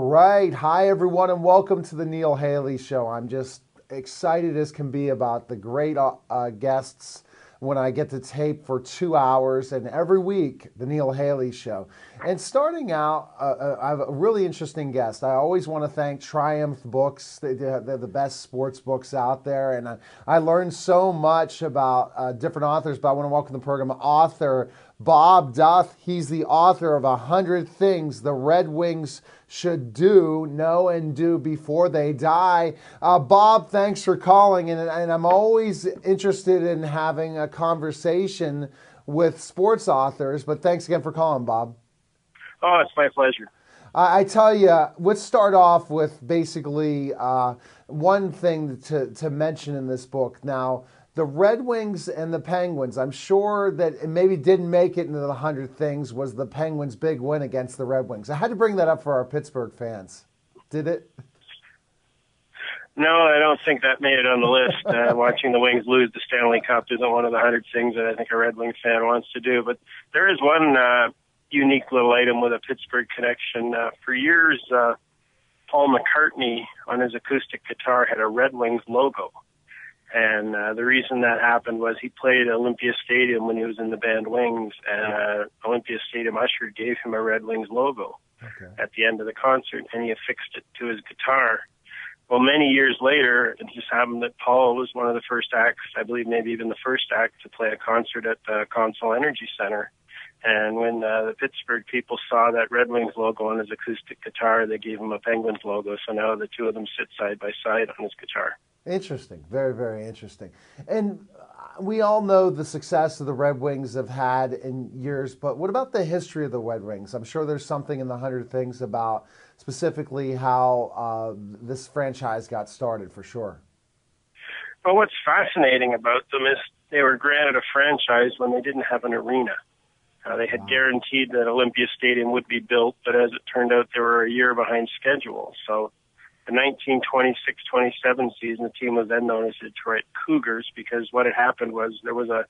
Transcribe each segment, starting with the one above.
right. Hi, everyone, and welcome to the Neil Haley Show. I'm just excited as can be about the great guests when I get to tape for 2 hours, and every week, the Neil Haley Show. And starting out, I have a really interesting guest. I always want to thank Triumph Books. They're the best sports books out there, and I learned so much about different authors, but I want to welcome to the program author Bob Duff. He's the author of 100 Things the Red Wings Should Do, Know, and Do Before They Die. Bob, thanks for calling, and I'm always interested in having a conversation with sports authors, but thanks again for calling, Bob. Oh, it's my pleasure. I tell you, let's start off with basically one thing to mention in this book. Now, the Red Wings and the Penguins, I'm sure that it maybe didn't make it into the 100 Things, was the Penguins' big win against the Red Wings. I had to bring that up for our Pittsburgh fans. Did it? No, I don't think that made it on the list. Watching the Wings lose the Stanley Cup isn't one of the 100 things that I think a Red Wings fan wants to do. But there is one unique little item with a Pittsburgh connection. For years, Paul McCartney on his acoustic guitar had a Red Wings logo. And the reason that happened was he played Olympia Stadium when he was in the band Wings, and Olympia Stadium usher gave him a Red Wings logo at the end of the concert, and he affixed it to his guitar. Well, many years later, it just happened that Paul was one of the first acts, I believe maybe even the first act, to play a concert at the Consol Energy Center. And when the Pittsburgh people saw that Red Wings logo on his acoustic guitar, they gave him a Penguins logo, so now the two of them sit side by side on his guitar. Interesting. Very, very interesting. And we all know the success the Red Wings have had in years, but what about the history of the Red Wings? I'm sure there's something in the 100 Things about specifically how this franchise got started, for sure. Well, what's fascinating about them is they were granted a franchise when they didn't have an arena. They had guaranteed that Olympia Stadium would be built, but as it turned out, they were a year behind schedule. So the 1926-27 season, the team was then known as the Detroit Cougars, because what had happened was there was a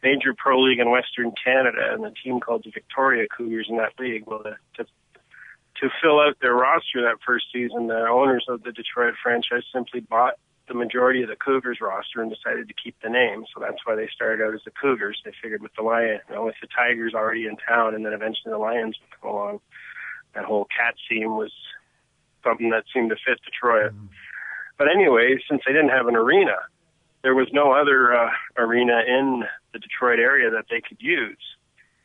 major pro league in Western Canada, and the team called the Victoria Cougars in that league. Well, to fill out their roster that first season, the owners of the Detroit franchise simply bought the majority of the Cougars roster and decided to keep the name. So that's why they started out as the Cougars. They figured with with the Tigers already in town, and then eventually the Lions would come along. That whole cat scene was something that seemed to fit Detroit. But anyway, since they didn't have an arena, there was no other arena in the Detroit area that they could use.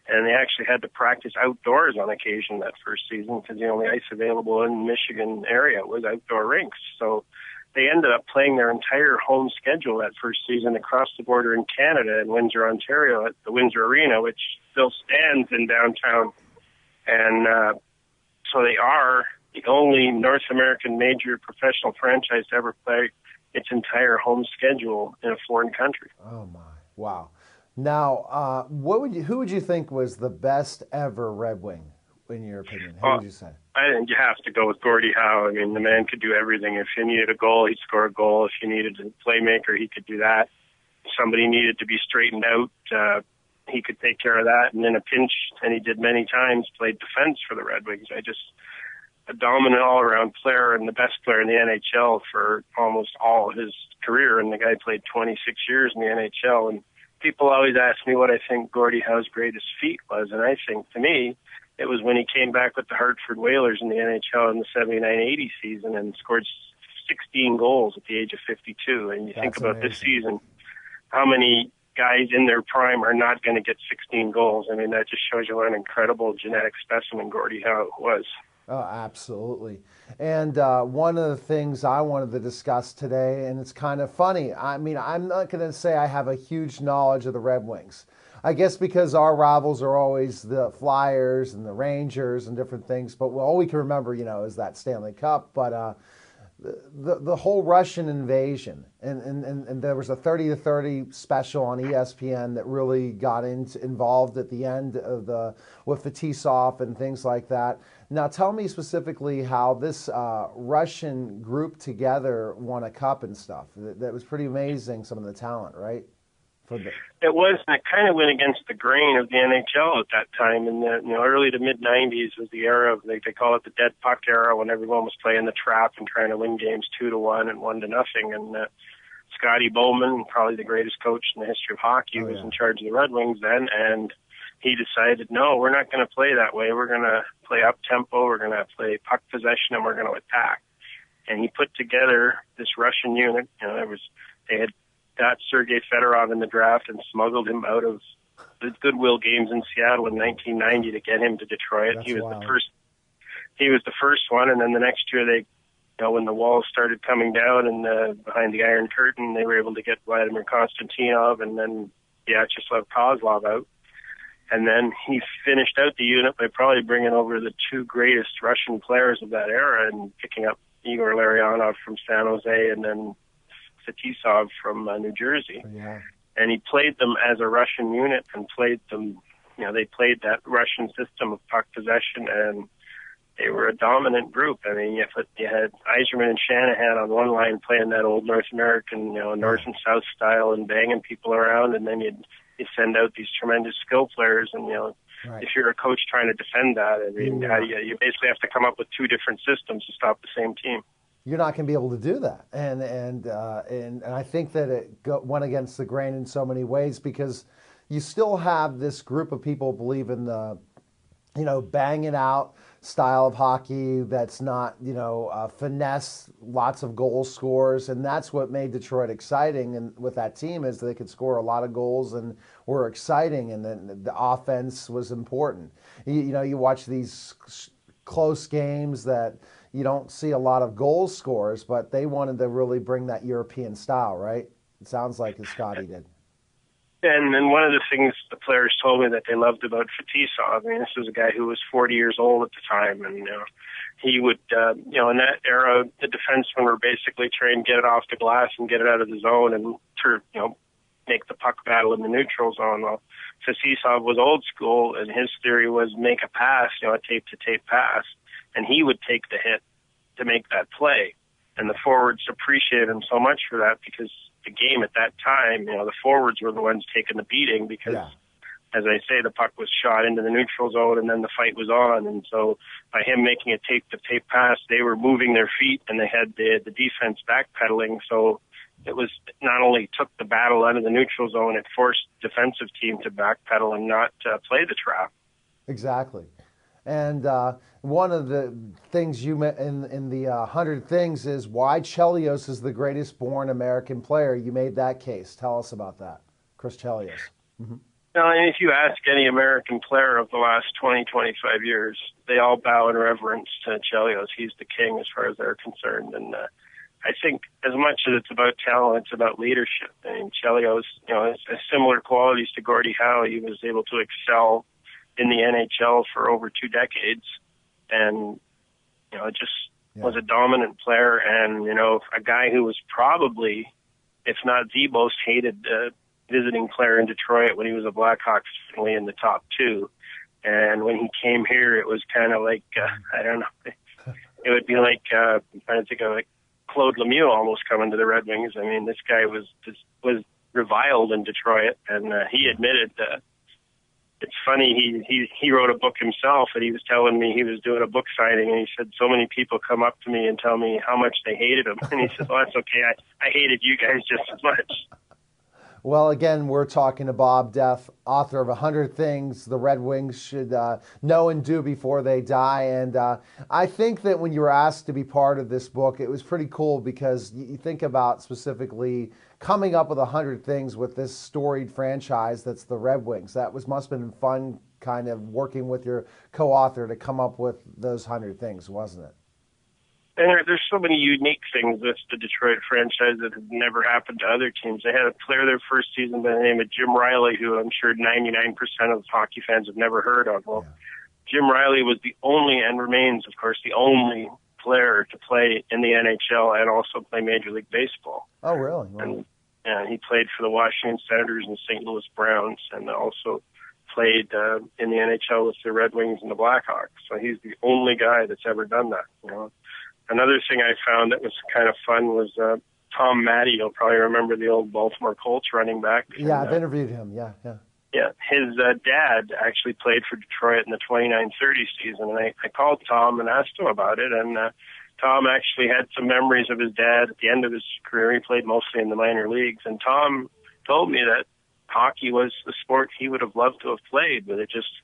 And they actually had to practice outdoors on occasion that first season, because the only ice available in the Michigan area was outdoor rinks. So they ended up playing their entire home schedule that first season across the border in Canada, in Windsor, Ontario, at the Windsor Arena, which still stands in downtown. And so they are the only North American major professional franchise to ever play its entire home schedule in a foreign country. Oh my! Wow. Now, who would you think was the best ever Red Wing, in your opinion? Who would you say? I think you have to go with Gordie Howe. I mean, the man could do everything. If you needed a goal, he'd score a goal. If you needed a playmaker, he could do that. If somebody needed to be straightened out, he could take care of that. And in a pinch, and he did many times, played defense for the Red Wings. A dominant all-around player and the best player in the NHL for almost all of his career. And the guy played 26 years in the NHL. And people always ask me what I think Gordie Howe's greatest feat was. And I think, to me, it was when he came back with the Hartford Whalers in the NHL in the 79-80 season and scored 16 goals at the age of 52. And you think about this season, how many guys in their prime are not going to get 16 goals? I mean, that just shows you what an incredible genetic specimen Gordie Howe was. Oh, absolutely. And one of the things I wanted to discuss today, and it's kind of funny, I mean, I'm not going to say I have a huge knowledge of the Red Wings. I guess because our rivals are always the Flyers and the Rangers and different things, but all we can remember, is that Stanley Cup. But the whole Russian invasion, and there was a 30-30 special on ESPN that really got involved at the end of with the Tisov and things like that. Now, tell me specifically how this Russian group together won a cup and stuff. That was pretty amazing, some of the talent, right? It was, and it kind of went against the grain of the NHL at that time. In the early to mid '90s was the era of they call it the dead puck era, when everyone was playing the trap and trying to win games 2-1 and 1-0. And Scotty Bowman, probably the greatest coach in the history of hockey, was in charge of the Red Wings then, and he decided, no, we're not going to play that way. We're going to play up tempo. We're going to play puck possession, and we're going to attack. And he put together this Russian unit. They had got Sergei Fedorov in the draft and smuggled him out of the Goodwill games in Seattle in 1990 to get him to Detroit. That's he was wild. the first. He was the first one, and then the next year when the walls started coming down and behind the Iron Curtain, they were able to get Vladimir Konstantinov and then Vyacheslav Kozlov out. And then he finished out the unit by probably bringing over the two greatest Russian players of that era and picking up Igor Larionov from San Jose and then Fetisov from New Jersey. Yeah. And he played them as a Russian unit and played them, they played that Russian system of puck possession, and they were a dominant group. I mean, you had Yzerman and Shanahan on one line playing that old North American, North and South style and banging people around, and then you send out these tremendous skill players, and Right. if you're a coach trying to defend that, I mean, you basically have to come up with two different systems to stop the same team. You're not going to be able to do that, and I think that it went against the grain in so many ways, because you still have this group of people who believe in the, bang it out style of hockey that's not, finesse, lots of goal scores, and that's what made Detroit exciting. And with that team is they could score a lot of goals and were exciting, and then the offense was important. You watch these close games that you don't see a lot of goal scores, but they wanted to really bring that European style, right? It sounds like as Scotty did. And then one of the things the players told me that they loved about Fetisov, I mean, this was a guy who was 40 years old at the time, and he would, in that era, the defensemen were basically trained get it off the glass and get it out of the zone and make the puck battle in the neutral zone. Well, Fetisov was old school, and his theory was make a pass, a tape-to-tape pass, and he would take the hit to make that play. And the forwards appreciated him so much for that, because the game at that time, the forwards were the ones taking the beating because, as I say, the puck was shot into the neutral zone and then the fight was on. And so by him making a tape-to-tape pass, they were moving their feet and they had the defense backpedaling. So it was not only took the battle out of the neutral zone, it forced the defensive team to backpedal and not play the trap. Exactly. And one of the things you met in the 100 Things is why Chelios is the greatest born American player. You made that case. Tell us about that, Chris Chelios. Mm-hmm. Now, if you ask any American player of the last 20, 25 years, they all bow in reverence to Chelios. He's the king as far as they're concerned. And I think as much as it's about talent, it's about leadership. I mean, Chelios, has similar qualities to Gordie Howe. He was able to excel in the NHL for over 2 decades, and was a dominant player, and a guy who was probably, if not the most hated visiting player in Detroit when he was a Blackhawk, certainly in the top 2. And when he came here, it was kind of like I don't know, it would be like I'm trying to think of like Claude Lemieux almost coming to the Red Wings. I mean, this guy was reviled in Detroit, and he admitted that. It's funny, he wrote a book himself, and he was telling me he was doing a book signing, and he said so many people come up to me and tell me how much they hated him. And he said, well, that's okay. I hated you guys just as much. Well, again, we're talking to Bob Deff, author of 100 Things the Red Wings Should Know and Do Before They Die. And I think that when you were asked to be part of this book, it was pretty cool, because you think about specifically coming up with 100 things with this storied franchise that's the Red Wings. That must have been fun, kind of working with your co-author to come up with those 100 things, wasn't it? And there's so many unique things with the Detroit franchise that have never happened to other teams. They had a player their first season by the name of Jim Riley, who I'm sure 99% of hockey fans have never heard of. Well, Jim Riley was the only, and remains, of course, the only player to play in the NHL and also play Major League Baseball. Oh, really? Wow. And he played for the Washington Senators and St. Louis Browns, and also played in the NHL with the Red Wings and the Blackhawks. So he's the only guy that's ever done that. Another thing I found that was kind of fun was Tom Matty. You'll probably remember the old Baltimore Colts running back. Yeah, I've interviewed him. Yeah. Yeah, his dad actually played for Detroit in the 29-30 season, and I called Tom and asked him about it, and Tom actually had some memories of his dad at the end of his career. He played mostly in the minor leagues, and Tom told me that hockey was the sport he would have loved to have played, but it just,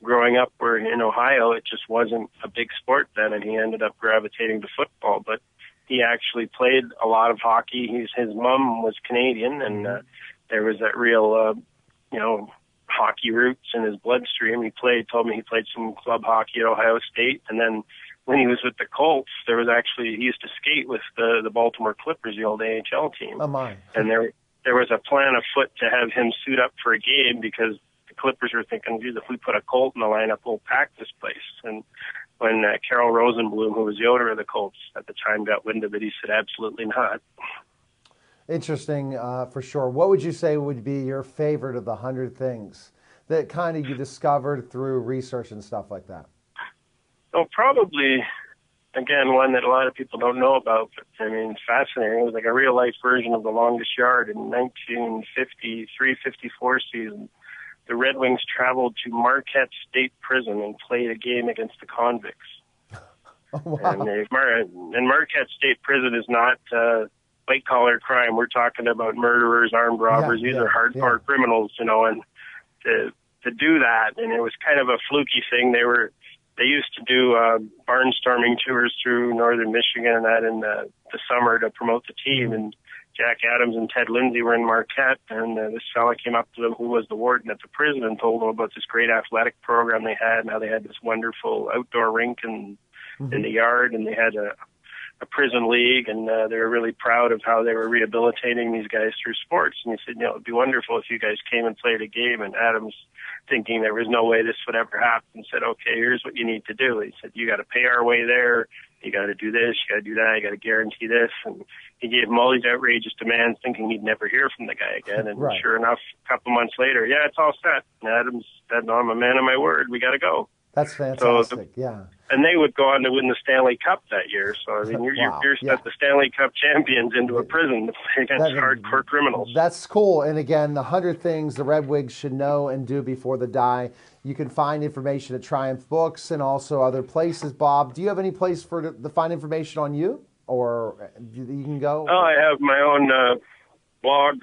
growing up where in Ohio, it just wasn't a big sport then, and he ended up gravitating to football, but he actually played a lot of hockey. His mom was Canadian, and there was that real hockey roots in his bloodstream. Told me he played some club hockey at Ohio State, and then when he was with the Colts, he used to skate with the Baltimore Clippers, the old AHL team. Oh my! And there was a plan afoot to have him suit up for a game because the Clippers were thinking, geez, if we put a Colt in the lineup, we'll pack this place. And when Carol Rosenblum, who was the owner of the Colts at the time, got wind of it, he said, absolutely not. Interesting, for sure. What would you say would be your favorite of the 100 things that kind of you discovered through research and stuff like that? Well, probably, again, one that a lot of people don't know about, but I mean, fascinating. It was like a real-life version of The Longest Yard in 1953-54 season. The Red Wings traveled to Marquette State Prison and played a game against the convicts. Oh, wow. And Marquette State Prison is not white-collar crime. We're talking about murderers, armed robbers. These are hardcore criminals, and to do that, and it was kind of a fluky thing. They used to do barnstorming tours through northern Michigan and that in the summer to promote the team, and Jack Adams and Ted Lindsay were in Marquette, and this fella came up to them who was the warden at the prison and told them about this great athletic program they had and how they had this wonderful outdoor rink in the yard, and they had a prison league, and they were really proud of how they were rehabilitating these guys through sports. And he said, it'd be wonderful if you guys came and played a game. And Adams, thinking there was no way this would ever happen, said, okay, here's what you need to do. He said, you got to pay our way there. You got to do this. You got to do that. You got to guarantee this. And he gave him all these outrageous demands, thinking he'd never hear from the guy again. And sure enough, a couple months later, it's all set. And Adams said, no, I'm a man of my word. We got to go. That's fantastic. And they would go on to win the Stanley Cup that year. So, I mean, you're set the Stanley Cup champions into a prison to play against hardcore criminals. That's cool. And again, the 100 things the Red Wings should know and do before they die. You can find information at Triumph Books and also other places. Bob, do you have any place to find information on you? Or you can go? Oh, I have my own blog,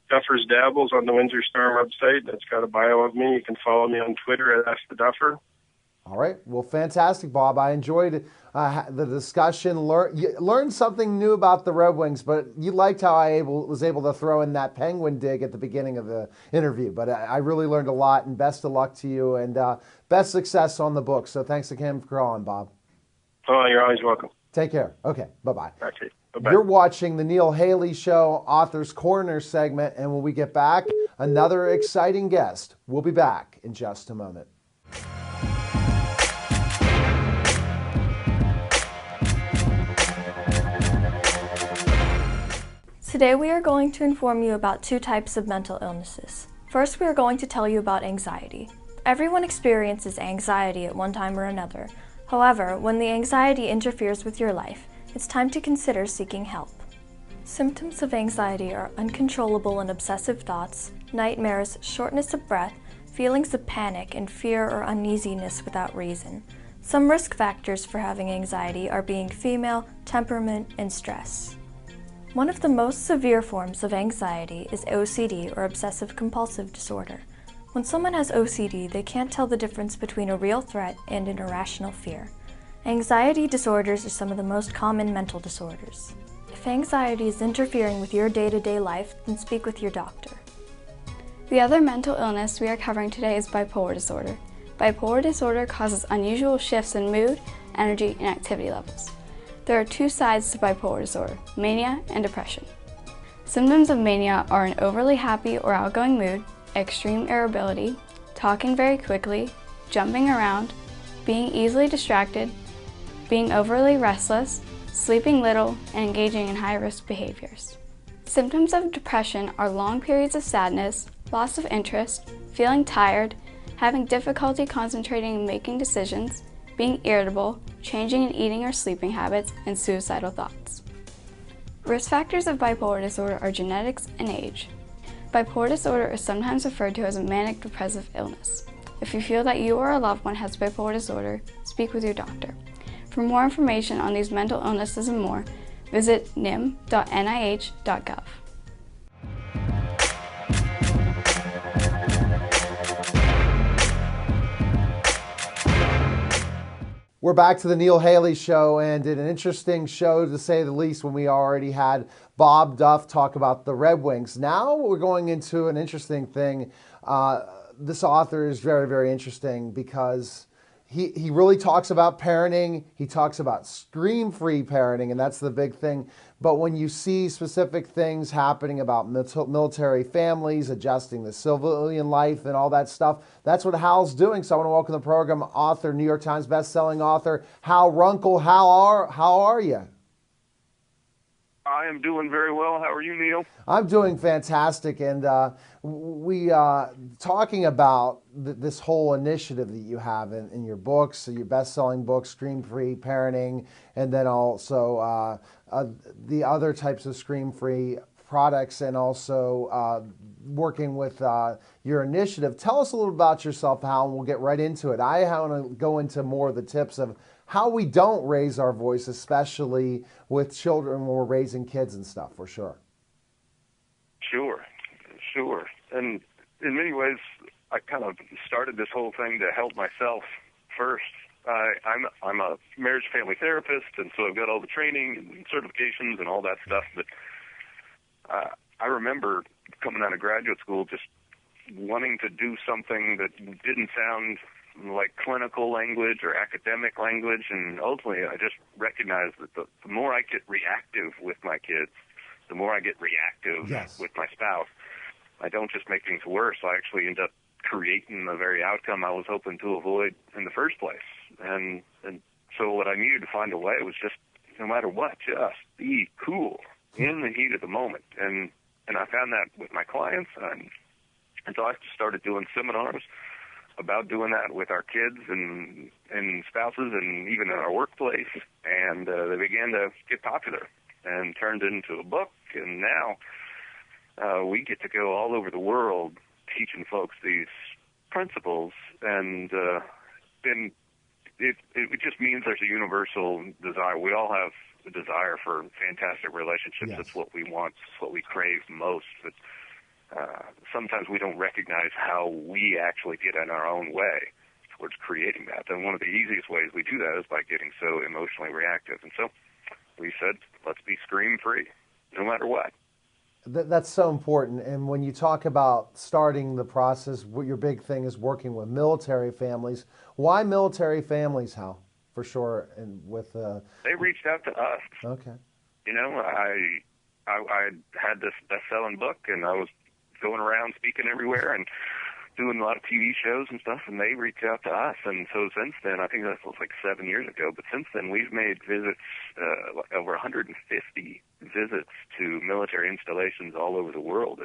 Duffer's Dabbles, on the Windsor Star website. That's got a bio of me. You can follow me on Twitter at Ask the Duffer. All right. Well, fantastic, Bob. I enjoyed the discussion. Learned something new about the Red Wings, but you liked how I was able to throw in that Penguin dig at the beginning of the interview. But I really learned a lot, and best of luck to you, and best success on the book. So thanks again for calling, Bob. Oh, you're always welcome. Take care. Okay. Bye-bye. Okay. Bye-bye. You're watching the Neil Haley Show Author's Corner segment, and when we get back, another exciting guest. We'll be back in just a moment. Today we are going to inform you about two types of mental illnesses. First, we are going to tell you about anxiety. Everyone experiences anxiety at one time or another. However, when the anxiety interferes with your life, it's time to consider seeking help. Symptoms of anxiety are uncontrollable and obsessive thoughts, nightmares, shortness of breath, feelings of panic and fear or uneasiness without reason. Some risk factors for having anxiety are being female, temperament, and stress. One of the most severe forms of anxiety is OCD, or obsessive-compulsive disorder. When someone has OCD, they can't tell the difference between a real threat and an irrational fear. Anxiety disorders are some of the most common mental disorders. If anxiety is interfering with your day-to-day life, then speak with your doctor. The other mental illness we are covering today is bipolar disorder. Bipolar disorder causes unusual shifts in mood, energy, and activity levels. There are two sides to bipolar disorder, mania and depression. Symptoms of mania are an overly happy or outgoing mood, extreme irritability, talking very quickly, jumping around, being easily distracted, being overly restless, sleeping little, and engaging in high-risk behaviors. Symptoms of depression are long periods of sadness, loss of interest, feeling tired, having difficulty concentrating and making decisions, being irritable, changing in eating or sleeping habits, and suicidal thoughts. Risk factors of bipolar disorder are genetics and age. Bipolar disorder is sometimes referred to as a manic depressive illness. If you feel that you or a loved one has bipolar disorder, speak with your doctor. For more information on these mental illnesses and more, visit nim.nih.gov. We're back to the Neil Haley Show, and an interesting show to say the least when we already had Bob Duff talk about the Red Wings. Now we're going into an interesting thing. This author is very, very interesting because he really talks about parenting. He talks about scream-free parenting, and that's the big thing. But when you see specific things happening about military families, adjusting the civilian life and all that stuff, that's what Hal's doing. So I want to welcome the program author, New York Times best-selling author, Hal Runkel. How are you? I am doing very well. How are you, Neil? I'm doing fantastic, and we talking about this whole initiative that you have in your books, your best-selling books, Scream-Free Parenting, and then also the other types of scream-free products, and also working with your initiative. Tell us a little about yourself, Hal, and we'll get right into it. I want to go into more of the tips of how we don't raise our voice, especially with children when we're raising kids and stuff, for sure. Sure. And in many ways, I kind of started this whole thing to help myself first. I'm a marriage family therapist, and so I've got all the training and certifications and all that stuff. But I remember coming out of graduate school just wanting to do something that didn't sound like clinical language or academic language, and ultimately I just recognized that the more I get reactive with my kids, the more I get reactive with my spouse. I don't just make things worse. I actually end up creating the very outcome I was hoping to avoid in the first place. And so what I needed to find a way was just, no matter what, just be cool in the heat of the moment. And I found that with my clients, and so I started doing seminars about doing that with our kids and spouses and even in our workplace, and they began to get popular and turned into a book, and now we get to go all over the world teaching folks these principles, and it just means there's a universal desire. We all have a desire for fantastic relationships. Yes. It's what we want. It's what we crave most. But sometimes we don't recognize how we actually get in our own way towards creating that. And one of the easiest ways we do that is by getting so emotionally reactive. And so we said, let's be scream-free, no matter what. That's so important. And when you talk about starting the process, what your big thing is working with military families. Why military families, Hal? For sure. And with they reached out to us. Okay. You know, I had this best-selling book, and I was going around speaking everywhere and doing a lot of TV shows and stuff, and they reached out to us. And so since then, I think that was like 7 years ago, but since then we've made visits, over 150 visits to military installations all over the world.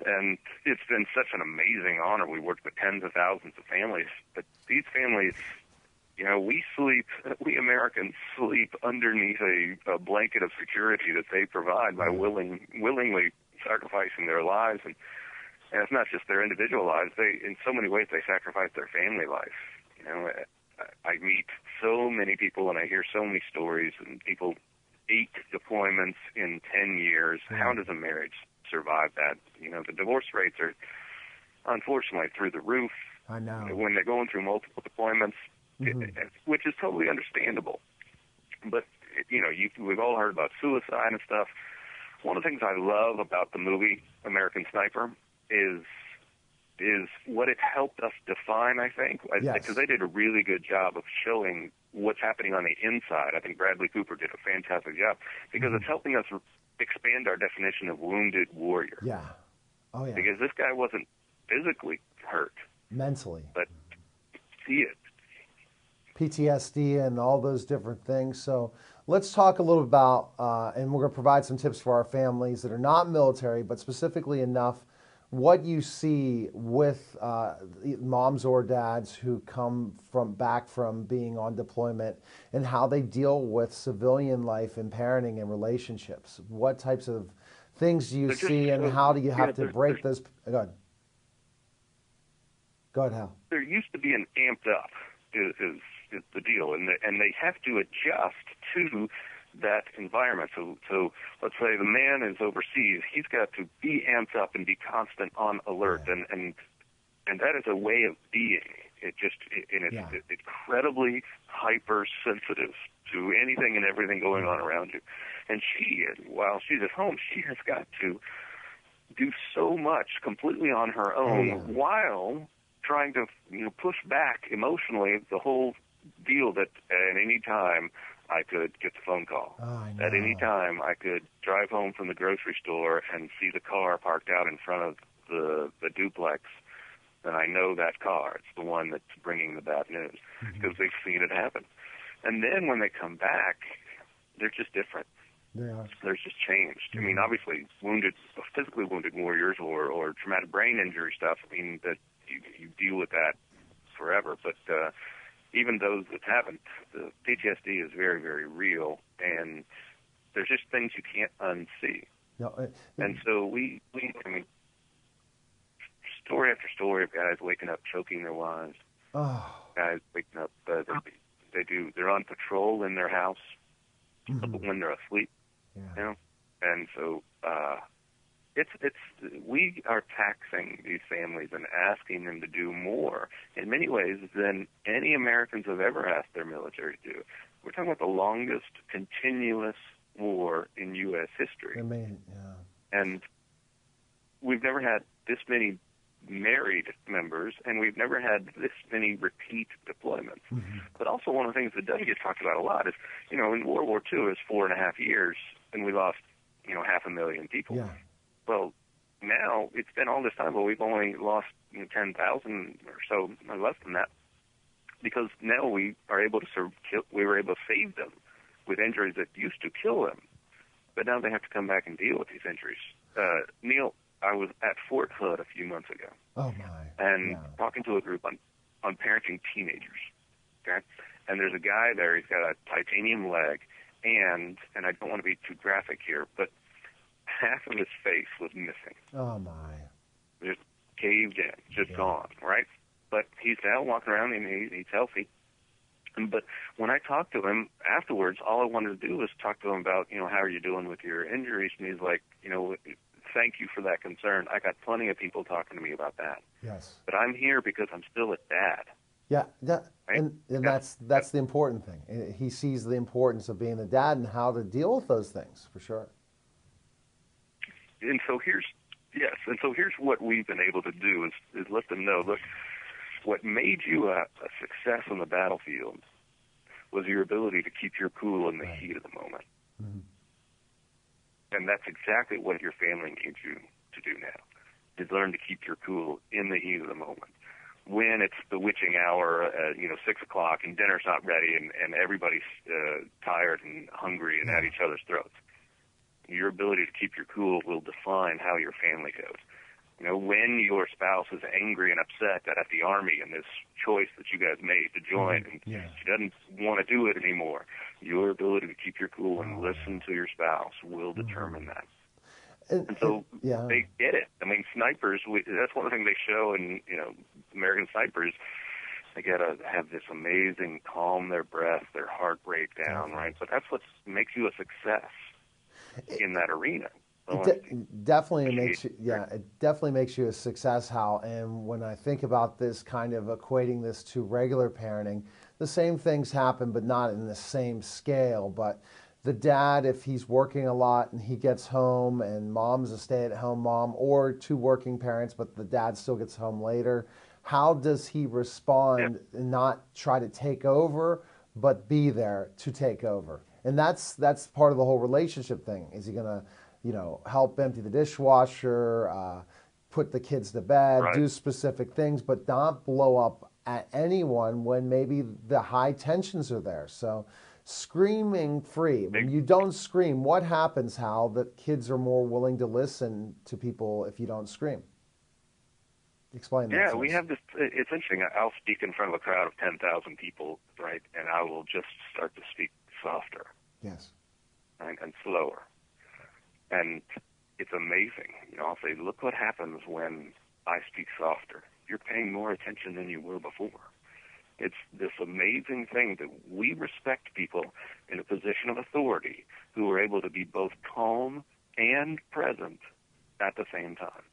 And it's been such an amazing honor. We worked with tens of thousands of families, but these families, you know, we Americans sleep underneath a blanket of security that they provide by willingly sacrificing their lives, and it's not just their individual lives. In so many ways, they sacrifice their family life. You know, I meet so many people, and I hear so many stories, and people 8 deployments in 10 years. How does a marriage survive that? You know, the divorce rates are unfortunately through the roof. I know. When they're going through multiple deployments, which is totally understandable. But, you know, we've all heard about suicide and stuff. One of the things I love about the movie American Sniper is what it helped us define, I think, because they did a really good job of showing what's happening on the inside. I think Bradley Cooper did a fantastic job because it's helping us expand our definition of wounded warrior. Yeah. Oh, yeah. Because this guy wasn't physically hurt. Mentally. But see it. PTSD and all those different things. So let's talk a little about, and we're going to provide some tips for our families that are not military, but specifically enough what you see with moms or dads who come back from being on deployment and how they deal with civilian life and parenting and relationships. What types of things do you see, and how do you have to break those? Go ahead. Go ahead, Hal. There used to be an amped up is the deal, and they have to adjust to that environment. So let's say the man is overseas, he's got to be amped up and be constant on alert, and that is a way of being. It's incredibly hypersensitive to anything and everything going on around you. And she, while she's at home, she has got to do so much completely on her own while trying to push back emotionally the whole deal that at any time I could get the phone call. At any time, I could drive home from the grocery store and see the car parked out in front of the duplex, and I know that car. It's the one that's bringing the bad news because they've seen it happen. And then when they come back, they're just different. They're just changed. I mean, obviously, physically wounded warriors or traumatic brain injury stuff, I mean, that you deal with that forever. But even those that haven't, the PTSD is very, very real, and there's just things you can't unsee. And so we I mean, story after story of guys waking up choking their wives, guys waking up, they're on patrol in their house when they're asleep, and so we are taxing these families and asking them to do more in many ways than any Americans have ever asked their military to do. We're talking about the longest continuous war in U.S. history. And we've never had this many married members, and we've never had this many repeat deployments. But also one of the things that doesn't get talked about a lot is, in World War II, it was 4.5 years, and we lost, 500,000 people. Well, now it's been all this time, but we've only lost 10,000 or so, or less than that, because now we were able to save them with injuries that used to kill them, but now they have to come back and deal with these injuries. Neil, I was at Fort Hood a few months ago, and talking to a group on parenting teenagers. Okay, and there's a guy there. He's got a titanium leg, and I don't want to be too graphic here, but half of his face was missing. Just caved in, just gone, right? But he's now walking around and he's healthy. But when I talked to him afterwards, all I wanted to do was talk to him about, how are you doing with your injuries? And he's like, thank you for that concern. I got plenty of people talking to me about that. But I'm here because I'm still a dad. And that's the important thing. He sees the importance of being a dad and how to deal with those things, for sure. And so here's what we've been able to do is let them know, look, what made you a success on the battlefield was your ability to keep your cool in the heat of the moment. And that's exactly what your family needs you to do now, is learn to keep your cool in the heat of the moment. When it's the witching hour, 6 o'clock, and dinner's not ready, and everybody's tired and hungry and at each other's throats. Your ability to keep your cool will define how your family goes. When your spouse is angry and upset that at the Army and this choice that you guys made to join, and she doesn't want to do it anymore, your ability to keep your cool and listen to your spouse will determine that. And so they get it. I mean, snipers, that's one of the things they show in, American snipers. They got to have this amazing calm their breath, their heart break down, right? But that's what makes you a success in that arena. It definitely makes you a success, Hal. And when I think about this, kind of equating this to regular parenting, the same things happen, but not in the same scale. But the dad, if he's working a lot and he gets home, and mom's a stay-at-home mom, or two working parents, but the dad still gets home later, how does he respond and not try to take over, but be there to take over? And that's part of the whole relationship thing. Is he going to help empty the dishwasher, put the kids to bed, do specific things, but not blow up at anyone when maybe the high tensions are there. So screaming free. When you don't scream, what happens, Hal, that kids are more willing to listen to people if you don't scream? Explain that. Yeah, to we us. have this. It's interesting. I'll speak in front of a crowd of 10,000 people, right? And I will just start to speak softer, Yes. right, and slower. And it's amazing. I'll say, look what happens when I speak softer. You're paying more attention than you were before. It's this amazing thing that we respect people in a position of authority who are able to be both calm and present at the same time.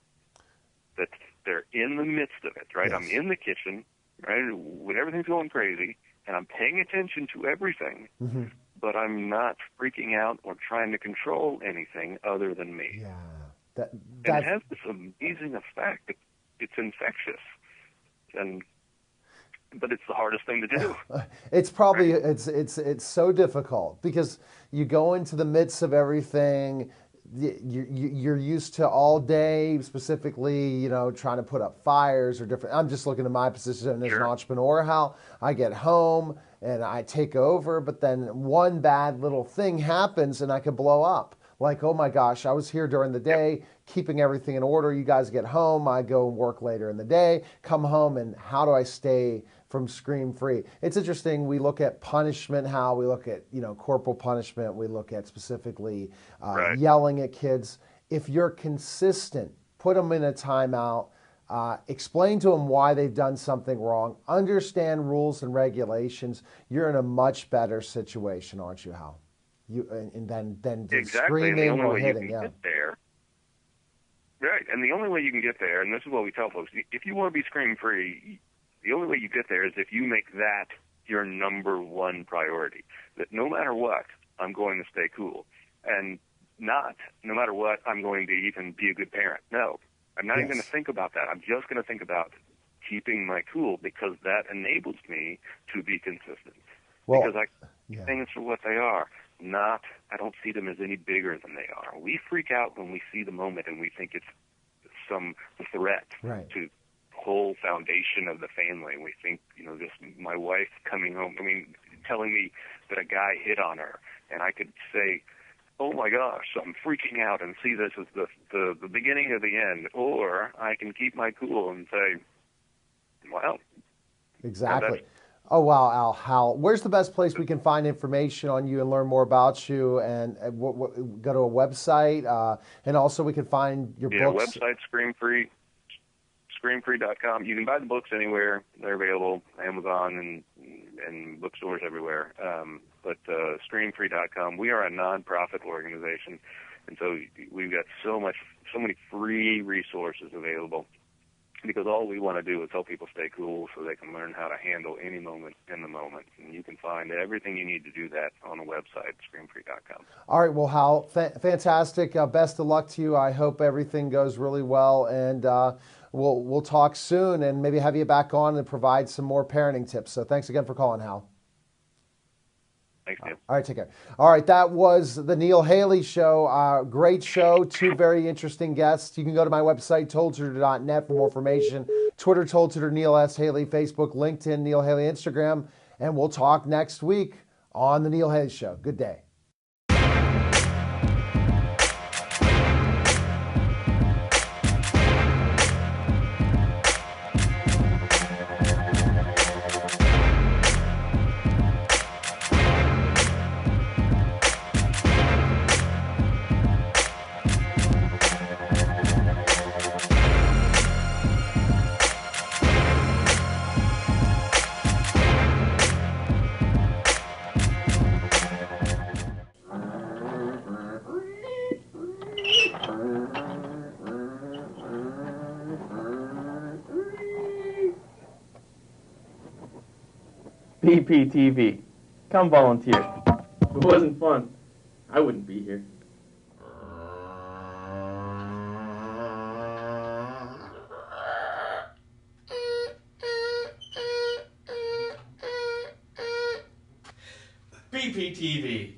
That they're in the midst of it, right? Yes. I'm in the kitchen, right, when everything's going crazy, and I'm paying attention to everything, Mm-hmm. but I'm not freaking out or trying to control anything other than me. Yeah. And it has this amazing effect. It's infectious, but it's the hardest thing to do. It's probably it's so difficult because you go into the midst of everything. You're used to all day, specifically, trying to put up fires or different. I'm just looking at my position as an entrepreneur, how I get home and I take over, but then one bad little thing happens and I could blow up. Like, oh my gosh, I was here during the day, keeping everything in order. You guys get home, I go and work later in the day, come home, and how do I stay from scream free? It's interesting. We look at punishment, how we look at, corporal punishment. We look at specifically yelling at kids. If you're consistent, put them in a timeout, explain to them why they've done something wrong, understand rules and regulations. You're in a much better situation, aren't you, Hal? And then screaming or hitting, get there, right? And the only way you can get there, and this is what we tell folks: if you want to be scream free, the only way you get there is if you make that your number one priority. That no matter what, I'm going to stay cool, and no matter what, I'm going to even be a good parent. No, I'm not even going to think about that. I'm just going to think about keeping my cool because that enables me to be consistent. Well, because I see things for what they are. I don't see them as any bigger than they are. We freak out when we see the moment and we think it's some threat to the whole foundation of the family. We think, just my wife coming home, telling me that a guy hit on her, and I could say, oh my gosh, I'm freaking out and see this as the beginning of the end. Or I can keep my cool and say, well. Exactly. Oh, wow, Hal. Where's the best place we can find information on you and learn more about you? And go to a website, and also we can find your books. Yeah, website, screamfree.com. You can buy the books anywhere. They're available, Amazon and bookstores everywhere. But screamfree.com. We are a nonprofit organization, and so we've got so many free resources available. Because all we want to do is help people stay cool so they can learn how to handle any moment in the moment. And you can find everything you need to do that on the website, screamfree.com. All right, well, Hal, fantastic. Best of luck to you. I hope everything goes really well, and we'll talk soon and maybe have you back on and provide some more parenting tips. So thanks again for calling, Hal. Thanks, Neil. All right, take care. All right, that was the Neil Haley Show. Great show, two very interesting guests. You can go to my website, toldtutor.net, for more information. Twitter, Told Tutor, Neil S. Haley. Facebook, LinkedIn, Neil Haley, Instagram. And we'll talk next week on the Neil Haley Show. Good day. BPTV. Come volunteer. If it wasn't fun, I wouldn't be here. BPTV.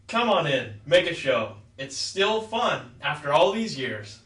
Come on in, make a show. It's still fun after all these years.